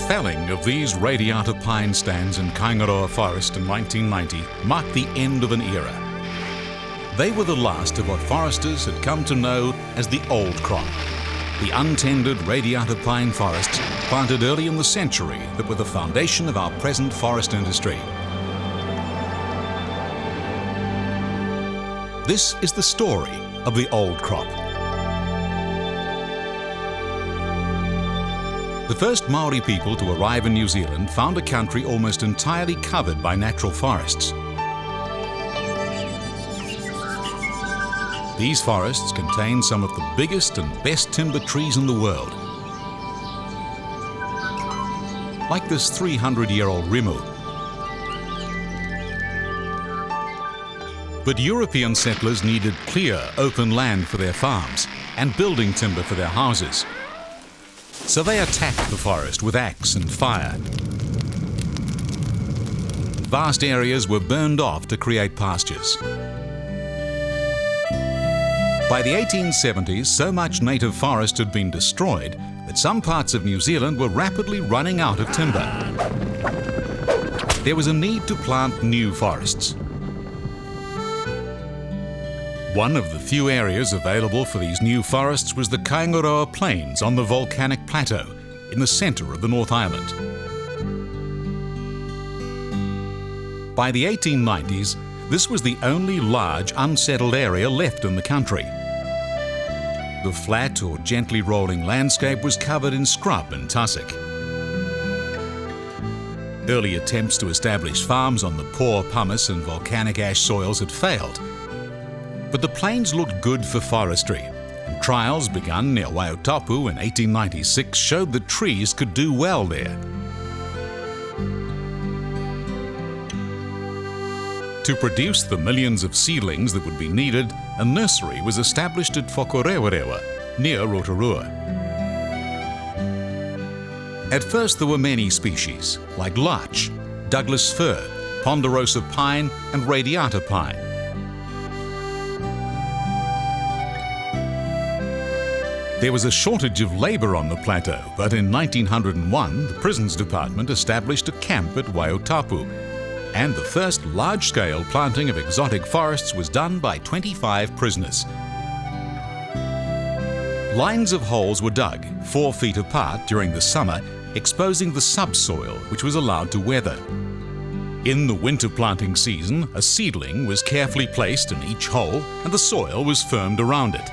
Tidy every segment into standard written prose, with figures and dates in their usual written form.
felling of these radiata pine stands in Kaingaroa Forest in 1990 marked the end of an era. They were the last of what foresters had come to know as the old crop, the untended radiata pine forests planted early in the century that were the foundation of our present forest industry. This is the story of the old crop. The first Maori people to arrive in New Zealand found a country almost entirely covered by natural forests. These forests contain some of the biggest and best timber trees in the world. Like this 300-year-old rimu. But European settlers needed clear, open land for their farms and building timber for their houses. So they attacked the forest with axe and fire. Vast areas were burned off to create pastures. By the 1870s, so much native forest had been destroyed that some parts of New Zealand were rapidly running out of timber. There was a need to plant new forests. One of the few areas available for these new forests was the Kaingaroa Plains on the volcanic plateau in the centre of the North Island. By the 1890s, this was the only large unsettled area left in the country. The flat or gently rolling landscape was covered in scrub and tussock. Early attempts to establish farms on the poor pumice and volcanic ash soils had failed. But the plains looked good for forestry, and trials begun near Waiotapu in 1896 showed that trees could do well there. To produce the millions of seedlings that would be needed, a nursery was established at Rotorua, near Rotorua. At first there were many species, like larch, Douglas fir, ponderosa pine and radiata pine. There was a shortage of labour on the plateau, but in 1901 the Prisons Department established a camp at Waiotapu, and the first large-scale planting of exotic forests was done by 25 prisoners. Lines of holes were dug 4 feet apart during the summer, exposing the subsoil which was allowed to weather. In the winter planting season, a seedling was carefully placed in each hole and the soil was firmed around it.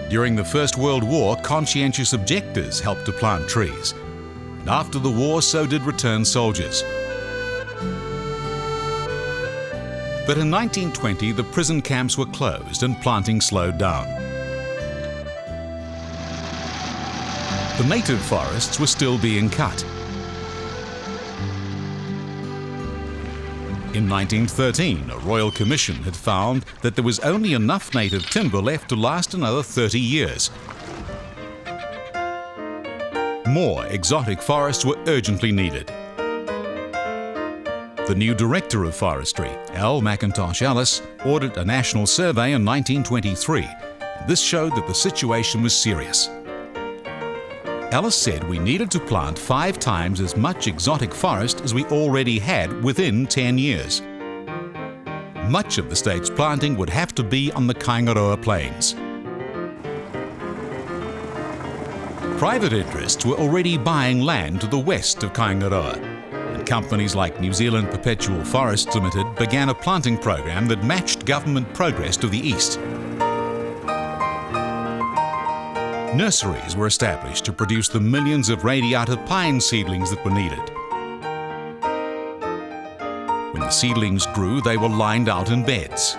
During the First World War, conscientious objectors helped to plant trees. And after the war, so did returned soldiers. But in 1920, the prison camps were closed and planting slowed down. The native forests were still being cut. In 1913, a royal commission had found that there was only enough native timber left to last another 30 years. More exotic forests were urgently needed. The new Director of Forestry, L. McIntosh Ellis, ordered a national survey in 1923. This showed that the situation was serious. Ellis said we needed to plant 5 times as much exotic forest as we already had within 10 years. Much of the state's planting would have to be on the Kaingaroa Plains. Private interests were already buying land to the west of Kaingaroa, and companies like New Zealand Perpetual Forests Limited began a planting program that matched government progress to the east. Nurseries were established to produce the millions of radiata pine seedlings that were needed. When the seedlings grew, they were lined out in beds.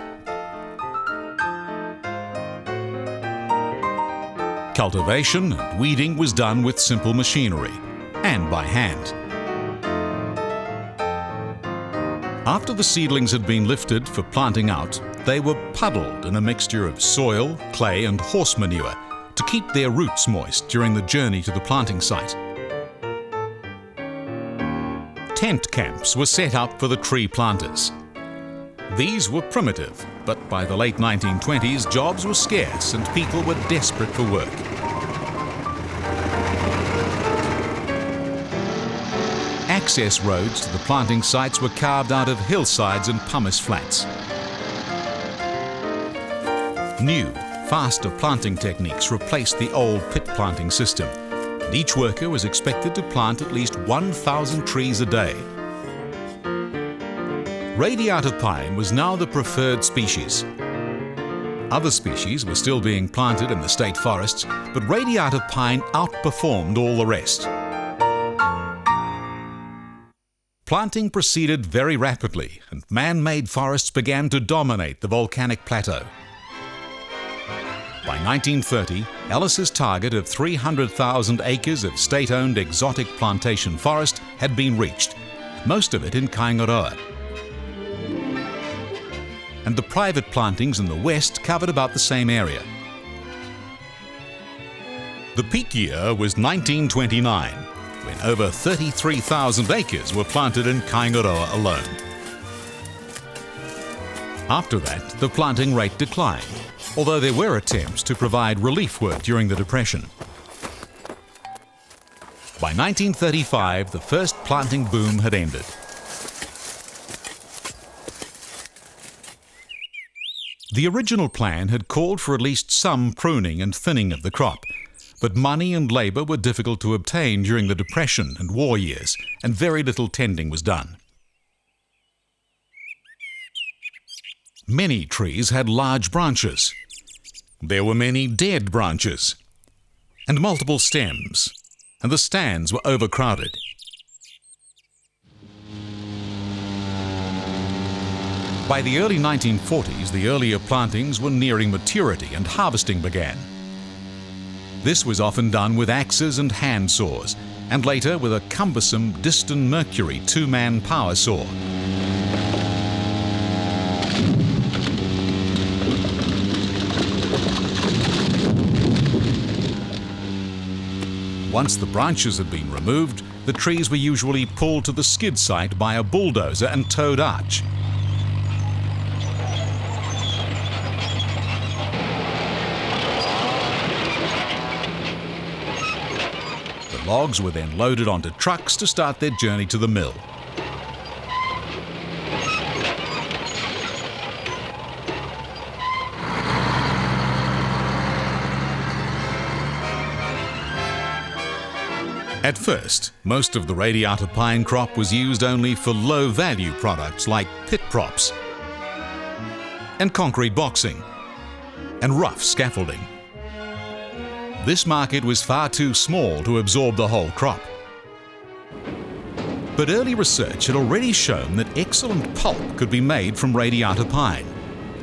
Cultivation and weeding was done with simple machinery and by hand. After the seedlings had been lifted for planting out, they were puddled in a mixture of soil, clay and horse manure to keep their roots moist during the journey to the planting site. Tent camps were set up for the tree planters. These were primitive, but by the late 1920s, jobs were scarce and people were desperate for work. access roads to the planting sites were carved out of hillsides and pumice flats. New, faster planting techniques replaced the old pit planting system, and each worker was expected to plant at least 1,000 trees a day. Radiata pine was now the preferred species. Other species were still being planted in the state forests, but radiata pine outperformed all the rest. Planting proceeded very rapidly, and man-made forests began to dominate the volcanic plateau. By 1930, Ellis's target of 300,000 acres of state-owned exotic plantation forest had been reached, most of it in Kaingaroa. And the private plantings in the west covered about the same area. The peak year was 1929, when over 33,000 acres were planted in Kaingaroa alone. After that, the planting rate declined, although there were attempts to provide relief work during the Depression. By 1935, the first planting boom had ended. The original plan had called for at least some pruning and thinning of the crop, but money and labour were difficult to obtain during the Depression and war years, and very little tending was done. Many trees had large branches. There were many dead branches, and multiple stems, and the stands were overcrowded. By the early 1940s, the earlier plantings were nearing maturity and harvesting began. This was often done with axes and hand saws, and later with a cumbersome Diston Mercury two-man power saw. Once the branches had been removed, the trees were usually pulled to the skid site by a bulldozer and towed arch. The logs were then loaded onto trucks to start their journey to the mill. At first, most of the radiata pine crop was used only for low-value products like pit props and concrete boxing and rough scaffolding. This market was far too small to absorb the whole crop. But early research had already shown that excellent pulp could be made from radiata pine,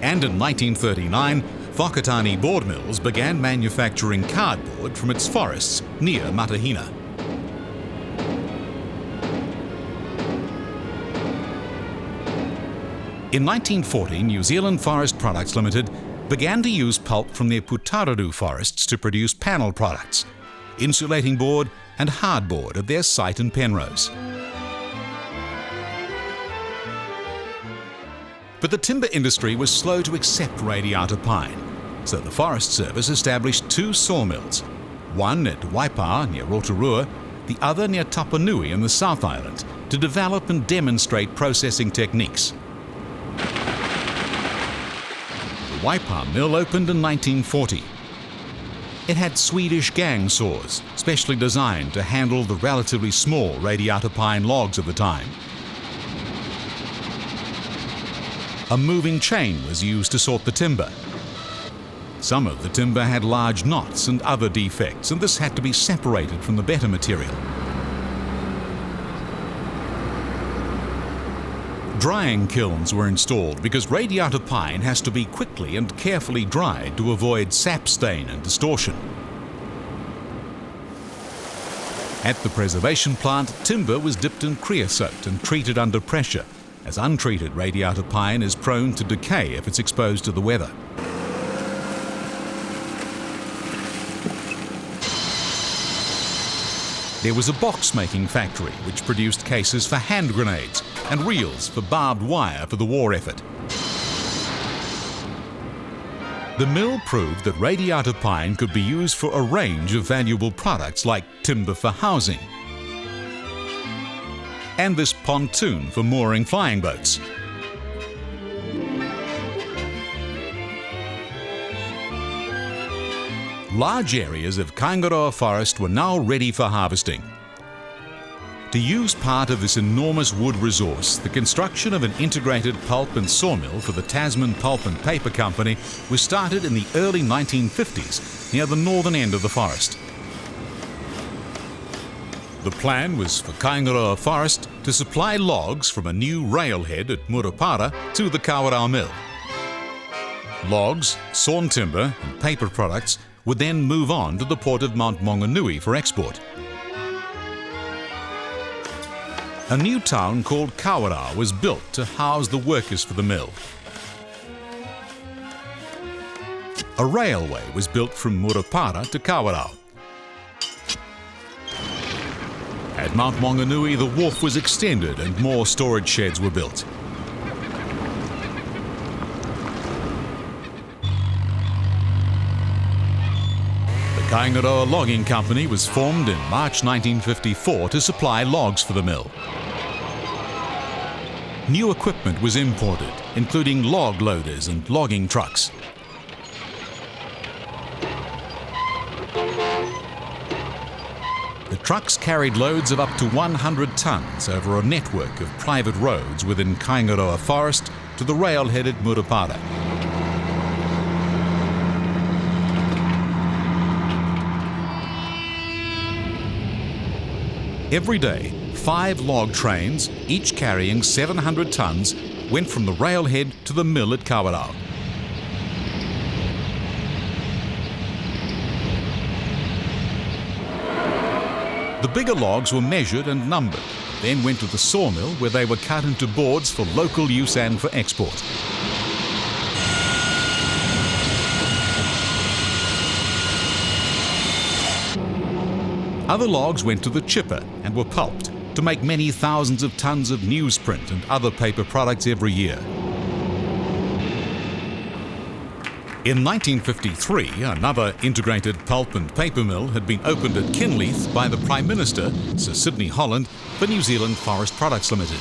and in 1939, Whakatane board mills began manufacturing cardboard from its forests near Matahina. In 1940, New Zealand Forest Products Limited began to use pulp from their Putaruru forests to produce panel products, insulating board and hardboard at their site in Penrose. But the timber industry was slow to accept radiata pine, so the Forest Service established two sawmills, one at Waiotapu near Rotorua, the other near Tapanui in the South Island, to develop and demonstrate processing techniques. The Waiotapu mill opened in 1940. It had Swedish gang saws, specially designed to handle the relatively small radiata pine logs of the time. A moving chain was used to sort the timber. Some of the timber had large knots and other defects, and this had to be separated from the better material. Drying kilns were installed because radiata pine has to be quickly and carefully dried to avoid sap stain and distortion. At the preservation plant, timber was dipped in creosote and treated under pressure, as untreated radiata pine is prone to decay if it's exposed to the weather. There was a box-making factory which produced cases for hand grenades and reels for barbed wire for the war effort. The mill proved that radiata pine could be used for a range of valuable products like timber for housing, and this pontoon for mooring flying boats. Large areas of Kaingaroa Forest were now ready for harvesting. To use part of this enormous wood resource, the construction of an integrated pulp and sawmill for the Tasman Pulp and Paper Company was started in the early 1950s near the northern end of the forest. The plan was for Kaingaroa Forest to supply logs from a new railhead at Rotorua to the Kawerau mill. Logs, sawn timber and paper products would then move on to the port of Mount Maunganui for export. A new town called Kawerau was built to house the workers for the mill. A railway was built from Rotorua to Kawerau. At Mount Maunganui, the wharf was extended and more storage sheds were built. The Kaingaroa Logging Company was formed in March 1954 to supply logs for the mill. New equipment was imported, including log loaders and logging trucks. The trucks carried loads of up to 100 tonnes over a network of private roads within Kaingaroa Forest to the railhead at Rotorua. Every day, 5 log trains, each carrying 700 tonnes, went from the railhead to the mill at Kawerau. The bigger logs were measured and numbered, then went to the sawmill where they were cut into boards for local use and for export. Other logs went to the chipper and were pulped to make many thousands of tonnes of newsprint and other paper products every year. In 1953, another integrated pulp and paper mill had been opened at Kinleith by the Prime Minister, Sir Sidney Holland, for New Zealand Forest Products Limited.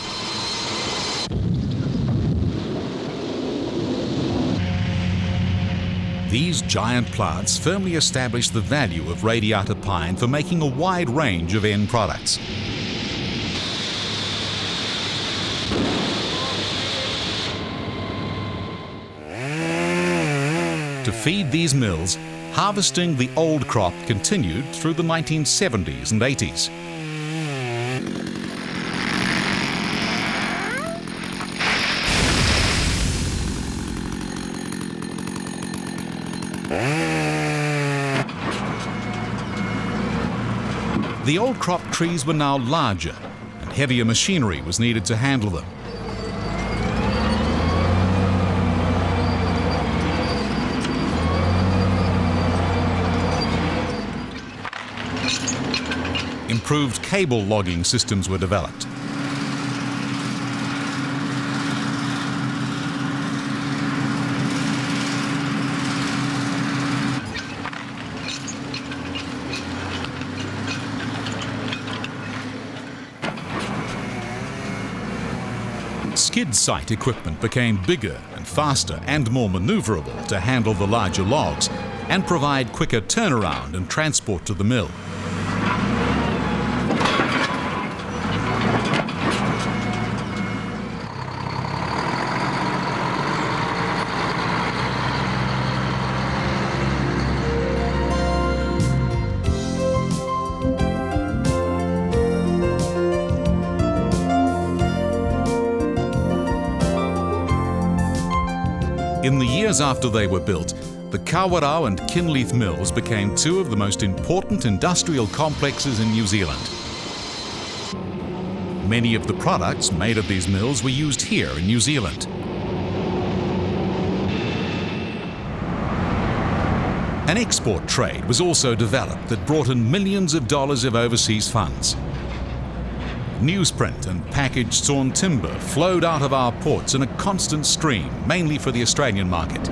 These giant plants firmly established the value of radiata pine for making a wide range of end products. To feed these mills, harvesting the old crop continued through the 1970s and 80s. The old crop trees were now larger, and heavier machinery was needed to handle them. Improved cable logging systems were developed. Skid site equipment became bigger and faster and more manoeuvrable to handle the larger logs and provide quicker turnaround and transport to the mill. In the years after they were built, the Kawerau and Kinleith mills became two of the most important industrial complexes in New Zealand. Many of the products made at these mills were used here in New Zealand. An export trade was also developed that brought in millions of dollars of overseas funds. Newsprint and packaged sawn timber flowed out of our ports in a constant stream, mainly for the Australian market.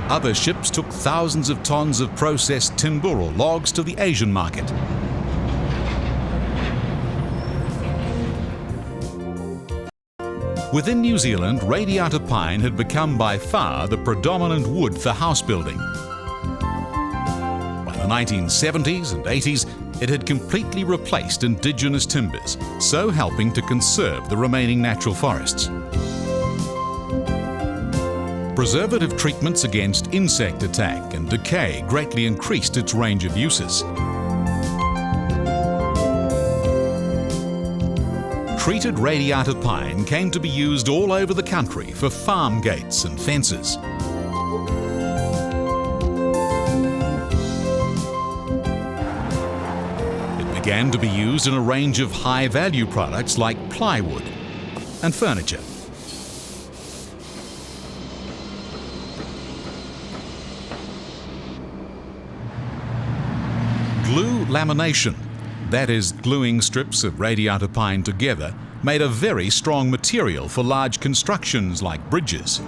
Other ships took thousands of tons of processed timber or logs to the Asian market. Within New Zealand, radiata pine had become by far the predominant wood for house building. By the 1970s and 80s, it had completely replaced indigenous timbers, so helping to conserve the remaining natural forests. Preservative treatments against insect attack and decay greatly increased its range of uses. Treated radiata pine came to be used all over the country for farm gates and fences. It began to be used in a range of high-value products like plywood and furniture. Glue lamination, that is, gluing strips of radiata pine together, made a very strong material for large constructions like bridges.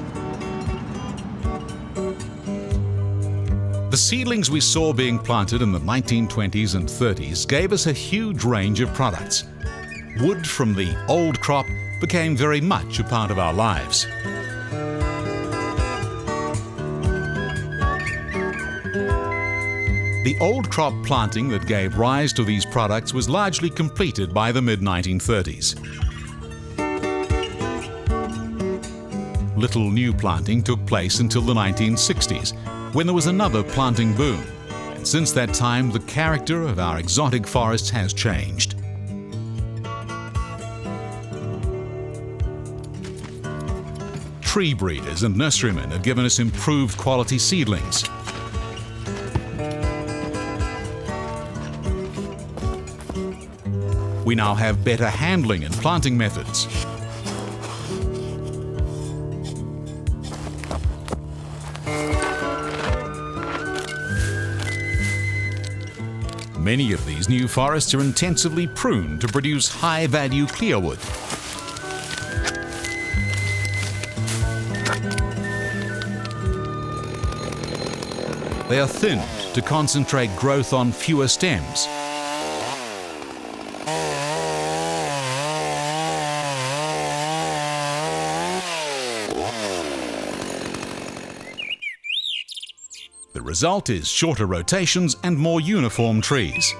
The seedlings we saw being planted in the 1920s and 30s gave us a huge range of products. Wood from the old crop became very much a part of our lives. The old crop planting that gave rise to these products was largely completed by the mid-1930s. Little new planting took place until the 1960s, when there was another planting boom. And since that time, the character of our exotic forests has changed. Tree breeders and nurserymen have given us improved quality seedlings. We now have better handling and planting methods. Many of these new forests are intensively pruned to produce high-value clearwood. They are thinned to concentrate growth on fewer stems. The result is shorter rotations and more uniform trees.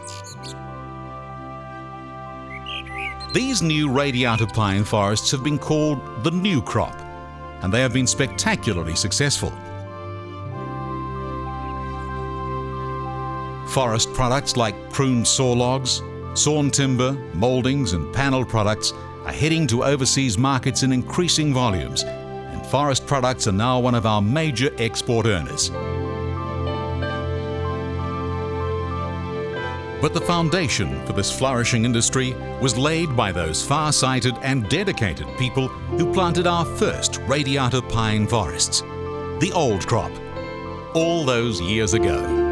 These new radiata pine forests have been called the new crop, and they have been spectacularly successful. Forest products like pruned saw logs, sawn timber, mouldings and panelled products are heading to overseas markets in increasing volumes, and forest products are now one of our major export earners. But the foundation for this flourishing industry was laid by those far-sighted and dedicated people who planted our first radiata pine forests, the old crop, all those years ago.